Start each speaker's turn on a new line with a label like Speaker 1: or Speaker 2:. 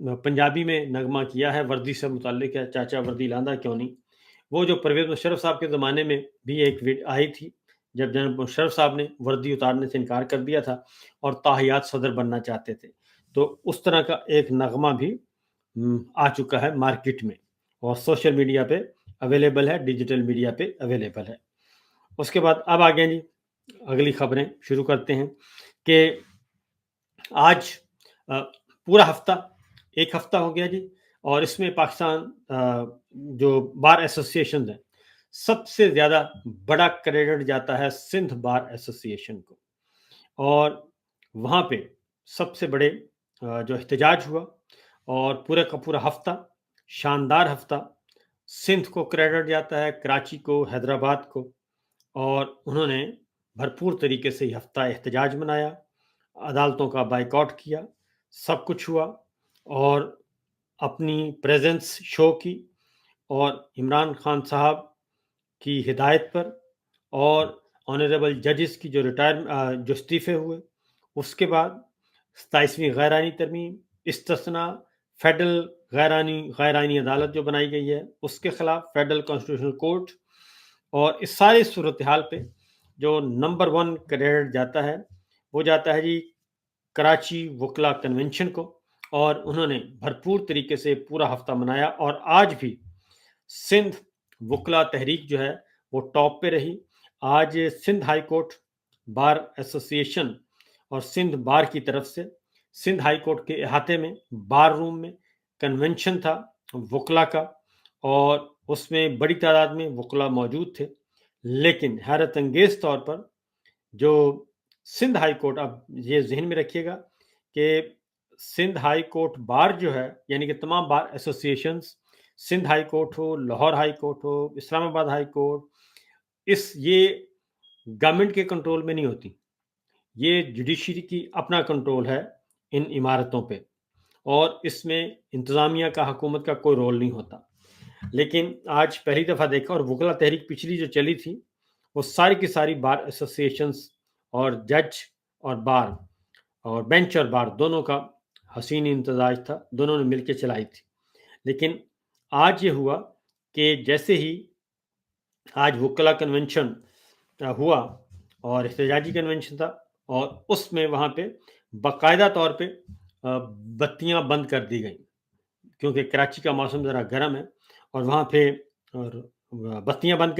Speaker 1: पंजाबी में नगमा किया है, वर्दी से मुतल्लिक है, चाचा वर्दी लांदा क्यों नहीं। वो जो परवेज़ मुशर्रफ साहब के ज़माने में भी एक आई थी, जब जनरल मुशर्रफ साहब ने वर्दी उतारने से इनकार कर दिया था और ताहियात सदर बनना चाहते थे। तो उस तरह का एक नगमा भी आ चुका है मार्केट में और सोशल मीडिया पे अवेलेबल है, डिजिटल मीडिया पे अवेलेबल है। उसके बाद अब आ गए जी अगली खबरें शुरू करते हैं कि आज पूरा हफ्ता, एक हफ्ता हो गया जी, और इसमें पाकिस्तान जो बार एसोसिएशन है, सबसे ज़्यादा बड़ा क्रेडिट जाता है सिंध बार एसोसिएशन को। और वहाँ पे सबसे बड़े जो एहतजाज हुआ और पूरे का पूरा हफ्ता, शानदार हफ्ता, सिंध को क्रेडिट जाता है, कराची को, हैदराबाद को, और उन्होंने भरपूर तरीके से ये हफ्ता एहतजाज मनाया, अदालतों का बाइकआउट किया, सब कुछ हुआ और अपनी प्रेजेंस शो की। और इमरान खान साहब की हिदायत पर और ऑनरेबल जजेस की जो जो इस्तीफे हुए, उसके बाद 27वीं गैर-आइनी तरमीम, इस्तिस्ना, फेडरल गैर-आइनी अदालत जो बनाई गई है, उसके खिलाफ फेडरल कॉन्स्टिट्यूशनल कोर्ट, और इस सारी सूरत हाल पे जो नंबर 1 क्रेडिट जाता है, वो जाता है जी कराची वकला कन्वेंशन को, और उन्होंने भरपूर तरीके से पूरा हफ्ता मनाया। और आज भी सिंध वकला तहरीक जो है वो टॉप पे रही। आज Sindh high court bar association और सिंध बार की तरफ से सिंध हाई कोर्ट के अहाते में बार रूम में कन्वेंशन था वकला का, और उसमें बड़ी तादाद में वकला मौजूद थे। लेकिन हैरत अंगेज तौर पर जो सिंध हाई कोर्ट, अब ये जहन में रखिएगा कि सिंध हाई कोर्ट बार जो है, यानी कि तमाम बार एसोसिएशंस, सिंध हाई कोर्ट हो, लाहौर हाई कोर्ट हो, इस्लामाबाद हाई कोर्ट, ये गवर्नमेंट के कंट्रोल में नहीं होती। ये जुडिशरी की अपना कंट्रोल है इन इमारतों पे, और इसमें इंतज़ामिया का, हुकूमत का कोई रोल नहीं होता। लेकिन आज पहली दफ़ा देखा, और वकला तहरीक पिछली जो चली थी, वो सारी की सारी बार एसोसिएशंस और जज और बार और बेंच और बार दोनों का हसीन इंतजाज था, दोनों ने मिलकर चलाई थी। लेकिन आज ये हुआ कि जैसे ही आज वकला कन्वेंशन हुआ और एहतजाजी कन्वेंशन था, और उसमें वहाँ पे बाकायदा तौर पे बत्तियां बंद कर दी गई, क्योंकि कराची का मौसम ज़रा गर्म है, और वहाँ पे और बत्तियां बंद कर